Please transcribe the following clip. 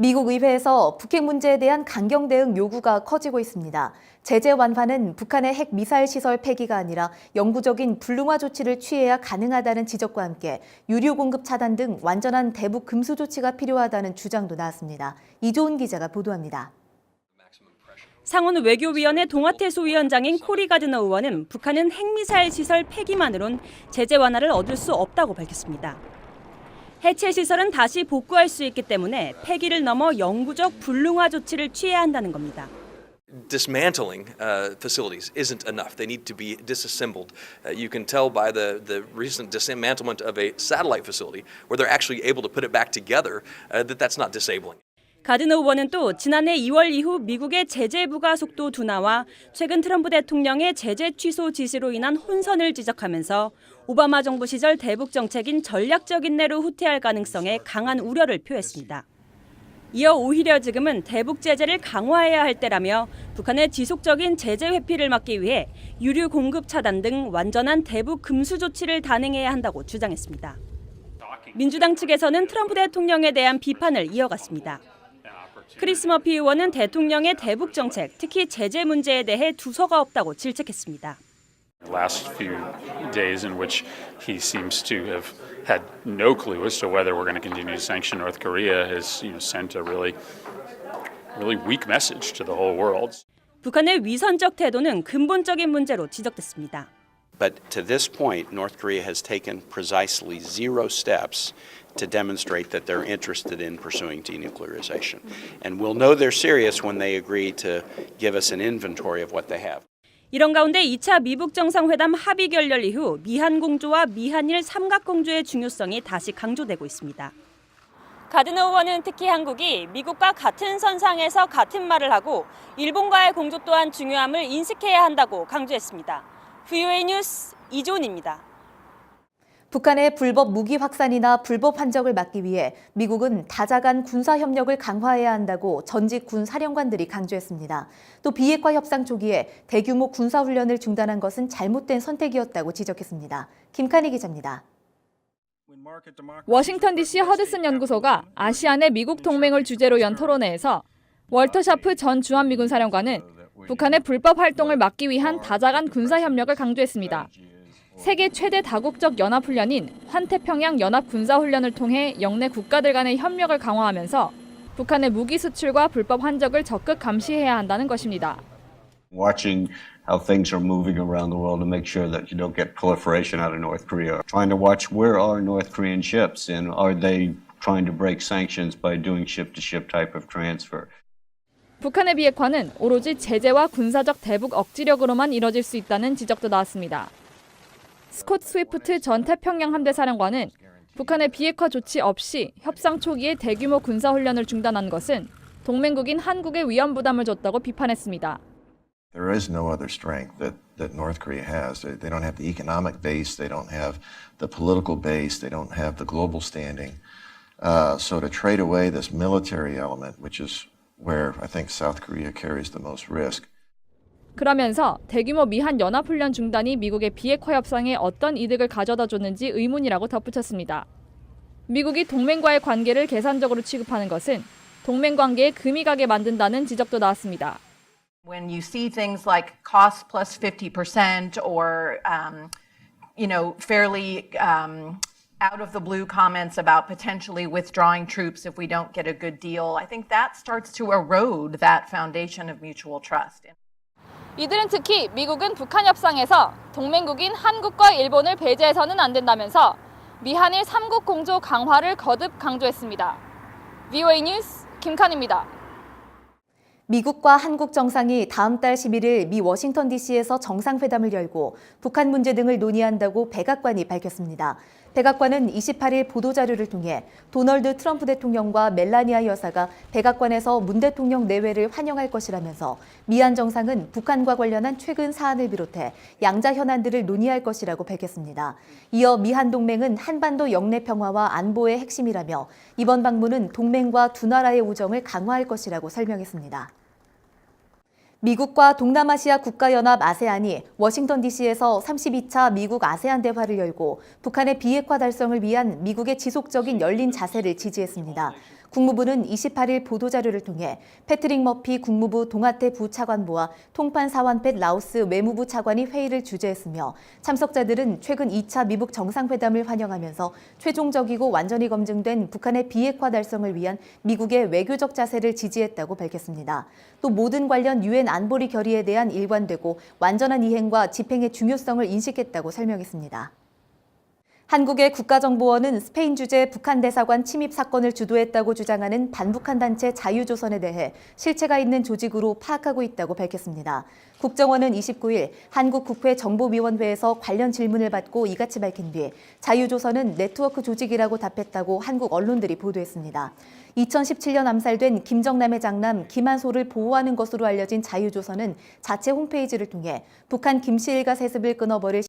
미국 의회에서 북핵 문제에 대한 강경 대응 요구가 커지고 있습니다. 제재 완화는 북한의 핵 미사일 시설 폐기가 아니라 영구적인 불능화 조치를 취해야 가능하다는 지적과 함께 유류 공급 차단 등 완전한 대북 금수 조치가 필요하다는 주장도 나왔습니다. 이조은 기자가 보도합니다. 상원 외교위원회 동아태소 위원장인 코리 가드너 의원은 북한은 핵미사일 시설 폐기만으론 제재 완화를 얻을 수 없다고 밝혔습니다. 해체 시설은 다시 복구할 수 있기 때문에 폐기를 넘어 영구적 불능화 조치를 취해야 한다는 겁니다. Dismantling facilities isn't enough. They need to be disassembled. You can tell by the recent dismantlement of a satellite facility where they're actually able to put it back together that that's not disabling. 가드너 의원은 또 지난해 2월 이후 미국의 제재 부과 속도 둔화와 최근 트럼프 대통령의 제재 취소 지시로 인한 혼선을 지적하면서 오바마 정부 시절 대북 정책인 전략적 인내로 후퇴할 가능성에 강한 우려를 표했습니다. 이어 오히려 지금은 대북 제재를 강화해야 할 때라며 북한의 지속적인 제재 회피를 막기 위해 유류 공급 차단 등 완전한 대북 금수 조치를 단행해야 한다고 주장했습니다. 민주당 측에서는 트럼프 대통령에 대한 비판을 이어갔습니다. 크리스 머피 의원은 대통령의 대북 정책, 특히 제재 문제에 대해 두서가 없다고 질책했습니다. Last few days in which he seems to have had no clue as to whether we're going to continue to sanction North Korea has, sent a really weak message to the whole world. 북한의 위선적 태도는 근본적인 문제로 지적됐습니다. But to this point, North Korea has taken precisely 0 steps to demonstrate that they're interested in pursuing denuclearization. And we'll know they're serious when they agree to give us an inventory of what they have. 이런 가운데 2차 미북 정상회담 합의 결렬 이후 미한 공조와 미한일 삼각공조의 중요성이 다시 강조되고 있습니다. 가드너 의원은 특히 한국이 미국과 같은 선상에서 같은 말을 하고 일본과의 공조 또한 중요함을 인식해야 한다고 강조했습니다. VOA 뉴스 이조은입니다. 북한의 불법 무기 확산이나 불법 환적을 막기 위해 미국은 다자간 군사 협력을 강화해야 한다고 전직 군 사령관들이 강조했습니다. 또 비핵화 협상 초기에 대규모 군사 훈련을 중단한 것은 잘못된 선택이었다고 지적했습니다. 김칸희 기자입니다. 워싱턴 DC 허드슨 연구소가 아시안의 미국 동맹을 주제로 연 토론회에서 월터 샤프 전 주한미군 사령관은 북한의 불법 활동을 막기 위한 다자간 군사 협력을 강조했습니다. 세계 최대 다국적 연합훈련인 환태평양 연합군사훈련을 통해 영내 국가들 간의 협력을 강화하면서 북한의 무기 수출과 불법 환적을 적극 감시해야 한다는 것입니다. Watching how things are moving around the world to make sure that you don't get proliferation out of North Korea. Trying to watch where are North Korean ships and are they trying to break sanctions by doing ship-to-ship type of transfer. 북한의 비핵화는 오로지 제재와 군사적 대북 억지력으로만 이뤄질 수 있다는 지적도 나왔습니다. 스콧 스위프트 전 태평양 함대 사령관은 북한의 비핵화 조치 없이 협상 초기에 대규모 군사훈련을 중단한 것은 동맹국인 한국에 위험 부담을 줬다고 비판했습니다. There is no other strength that North Korea has. They don't have the economic base, they don't have the political base, they don't have the global standing. So to trade away this military element, which is where I think South Korea carries the most risk. 그러면서 대규모 미한 연합훈련 중단이 미국의 비핵화 협상에 어떤 이득을 가져다 줬는지 의문이라고 덧붙였습니다. 미국이 동맹과의 관계를 계산적으로 취급하는 것은 동맹 관계에 금이 가게 만든다는 지적도 나왔습니다. When you see things like cost plus 50% or fairly out of the blue comments about potentially withdrawing troops if we don't get a good deal, I think that starts to erode that foundation of mutual trust. 이들은 특히 미국은 북한 협상에서 동맹국인 한국과 일본을 배제해서는 안 된다면서 미한일 3국 공조 강화를 거듭 강조했습니다. VOA 뉴스 김칸입니다. 미국과 한국 정상이 다음 달 11일 미 워싱턴 DC에서 정상회담을 열고 북한 문제 등을 논의한다고 백악관이 밝혔습니다. 백악관은 28일 보도자료를 통해 도널드 트럼프 대통령과 멜라니아 여사가 백악관에서 문 대통령 내외를 환영할 것이라면서 미한 정상은 북한과 관련한 최근 사안을 비롯해 양자 현안들을 논의할 것이라고 밝혔습니다. 이어 미한 동맹은 한반도 영내 평화와 안보의 핵심이라며 이번 방문은 동맹과 두 나라의 우정을 강화할 것이라고 설명했습니다. 미국과 동남아시아 국가연합 아세안이 워싱턴 DC에서 32차 미국 아세안 대화를 열고 북한의 비핵화 달성을 위한 미국의 지속적인 열린 자세를 지지했습니다. 국무부는 28일 보도자료를 통해 패트릭 머피 국무부 동아태 부차관보와 통판 사완펫 라오스 외무부 차관이 회의를 주재했으며 참석자들은 최근 2차 미북 정상회담을 환영하면서 최종적이고 완전히 검증된 북한의 비핵화 달성을 위한 미국의 외교적 자세를 지지했다고 밝혔습니다. 또 모든 관련 유엔 안보리 결의에 대한 일관되고 완전한 이행과 집행의 중요성을 인식했다고 설명했습니다. 한국의 국가정보원은 스페인 주재 북한 대사관 침입 사건을 주도했다고 주장하는 반북한 단체 자유조선에 대해 실체가 있는 조직으로 파악하고 있다고 밝혔습니다. 국정원은 29일 한국국회 정보위원회에서 관련 질문을 받고 이같이 밝힌 뒤 자유조선은 네트워크 조직이라고 답했다고 한국 언론들이 보도했습니다. 2017년 암살된 김정남의 장남 김한소를 보호하는 것으로 알려진 자유조선은 자체 홈페이지를 통해 북한 김씨 일가 세습을 끊어버릴